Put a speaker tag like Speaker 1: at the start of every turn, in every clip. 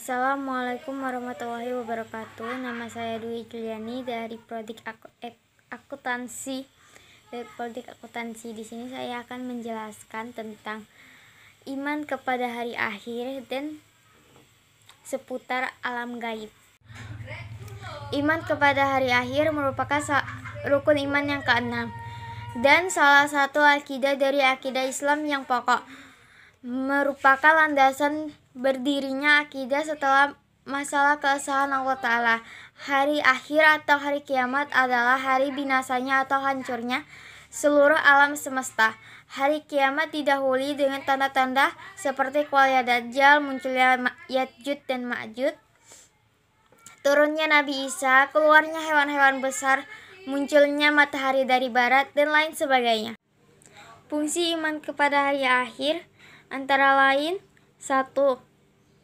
Speaker 1: Assalamualaikum warahmatullahi wabarakatuh. Nama saya Dwi Juliani dari Prodi Akuntansi. Di sini saya akan menjelaskan tentang iman kepada hari akhir dan seputar alam gaib. Iman kepada hari akhir merupakan rukun iman yang keenam dan salah satu akidah dari akidah Islam yang pokok. Merupakan landasan berdirinya akidah setelah masalah keesahan Allah Ta'ala. Hari akhir atau hari kiamat adalah hari binasanya atau hancurnya seluruh alam semesta. Hari kiamat didahului dengan tanda-tanda seperti keluarnya Dajjal, munculnya Ya'juj dan Ma'juj, turunnya Nabi Isa, keluarnya hewan-hewan besar, munculnya matahari dari barat, dan lain sebagainya. Fungsi iman kepada hari akhir antara lain: 1.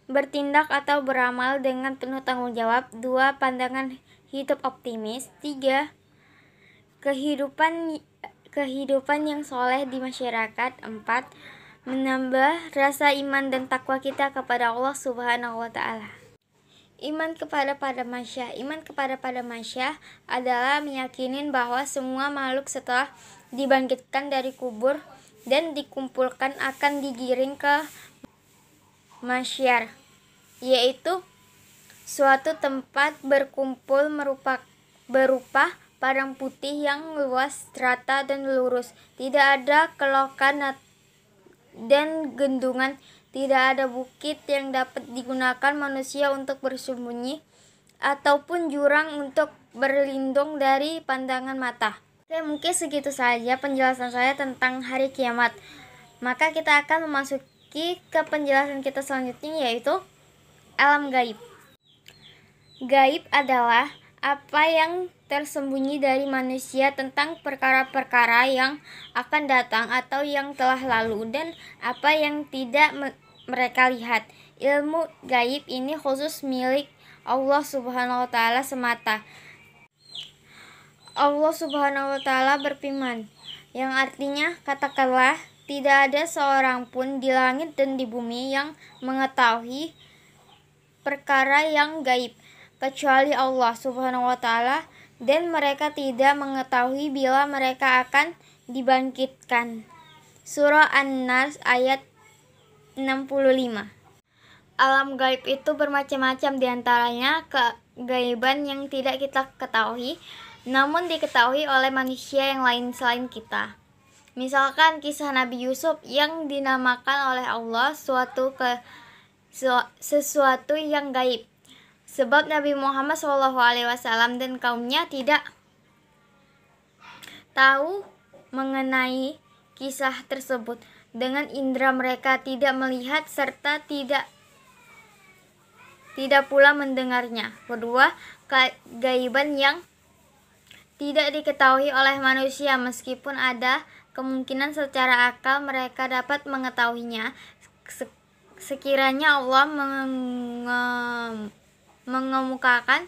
Speaker 1: Bertindak atau beramal dengan penuh tanggung jawab. 2. Pandangan hidup optimis. 3. Kehidupan yang soleh di masyarakat. 4. Menambah rasa iman dan takwa kita kepada Allah Subhanahu wa Ta'ala. Iman kepada Padamasyah. Iman kepada Padamasyah adalah meyakini bahwa semua makhluk setelah dibangkitkan dari kubur dan dikumpulkan akan digiring ke masyar, yaitu suatu tempat berkumpul berupa padang putih yang luas, rata, dan lurus. Tidak ada kelokan dan gendungan, tidak ada bukit yang dapat digunakan manusia untuk bersembunyi ataupun jurang untuk berlindung dari pandangan mata. Oke, mungkin segitu saja penjelasan saya tentang hari kiamat. Maka kita akan memasuki ke penjelasan kita selanjutnya, yaitu alam gaib. Gaib adalah apa yang tersembunyi dari manusia tentang perkara-perkara yang akan datang atau yang telah lalu, dan apa yang tidak mereka lihat. Ilmu gaib ini khusus milik Allah Subhanahu wa Ta'ala semata. Allah Subhanahu wa Ta'ala berfirman, yang artinya, katakanlah, tidak ada seorang pun di langit dan di bumi yang mengetahui perkara yang gaib kecuali Allah Subhanahu wa Ta'ala, dan mereka tidak mengetahui bila mereka akan dibangkitkan. Surah An-Nas ayat 65. Alam gaib itu bermacam-macam, diantaranya kegaiban yang tidak kita ketahui namun diketahui oleh manusia yang lain selain kita. Misalkan kisah Nabi Yusuf yang dinamakan oleh Allah sesuatu yang gaib, sebab Nabi Muhammad SAW dan kaumnya tidak tahu mengenai kisah tersebut. Dengan indera mereka tidak melihat serta tidak pula mendengarnya. Kedua, kegaiban yang tidak diketahui oleh manusia, meskipun ada kemungkinan secara akal mereka dapat mengetahuinya. Sekiranya Allah mengemukakan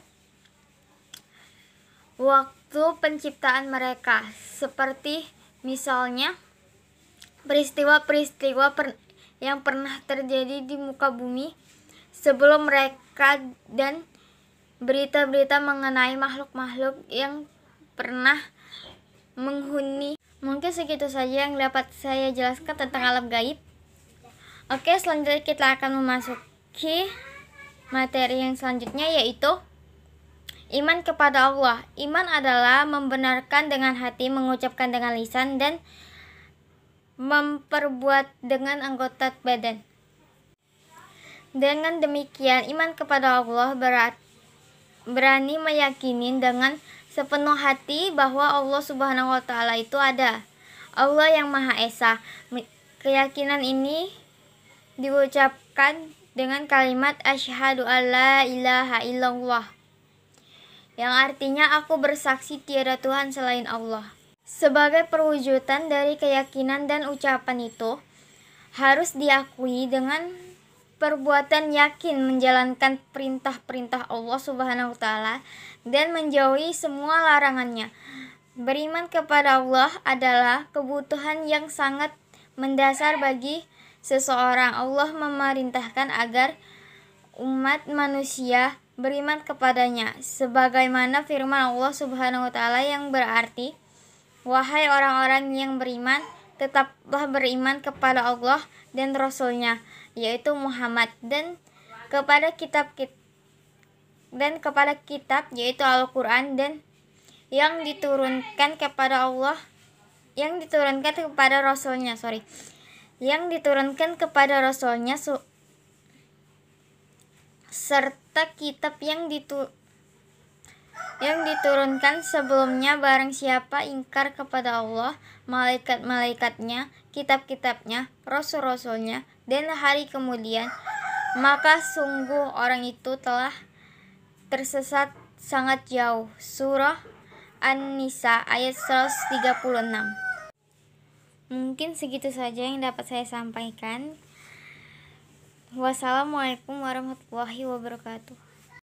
Speaker 1: waktu penciptaan mereka, seperti misalnya peristiwa-peristiwa yang pernah terjadi di muka bumi sebelum mereka, dan berita-berita mengenai makhluk-makhluk yang pernah menghuni. Mungkin segitu saja yang dapat saya jelaskan tentang alam gaib. Oke, selanjutnya kita akan memasuki materi yang selanjutnya, yaitu iman kepada Allah. Iman adalah membenarkan dengan hati, mengucapkan dengan lisan, dan memperbuat dengan anggota badan. Dengan demikian, iman kepada Allah berani meyakini dengan sepenuh hati bahwa Allah Subhanahu wa Ta'ala itu ada, Allah yang Maha Esa. Keyakinan ini diucapkan dengan kalimat asyhadu alla ilaha illallah, yang artinya aku bersaksi tiada Tuhan selain Allah. Sebagai perwujudan dari keyakinan dan ucapan itu, harus diakui dengan perbuatan yakin menjalankan perintah-perintah Allah Subhanahu wa Ta'ala dan menjauhi semua larangannya. Beriman kepada Allah adalah kebutuhan yang sangat mendasar bagi seseorang. Allah memerintahkan agar umat manusia beriman kepadanya, sebagaimana firman Allah Subhanahu wa taala yang berarti, wahai orang-orang yang beriman, tetaplah beriman kepada Allah dan Rasul-Nya, yaitu Muhammad, dan kepada kitab yaitu Al-Quran, dan yang diturunkan kepada Allah, yang diturunkan kepada Rasul-Nya, serta kitab yang diturunkan sebelumnya. Barang siapa ingkar kepada Allah, malaikat-malaikatnya, kitab-kitabnya, rasul-rasulnya, dan hari kemudian, maka sungguh orang itu telah tersesat sangat jauh. Surah An-Nisa ayat 136. Mungkin segitu saja yang dapat saya sampaikan. Wassalamualaikum warahmatullahi wabarakatuh.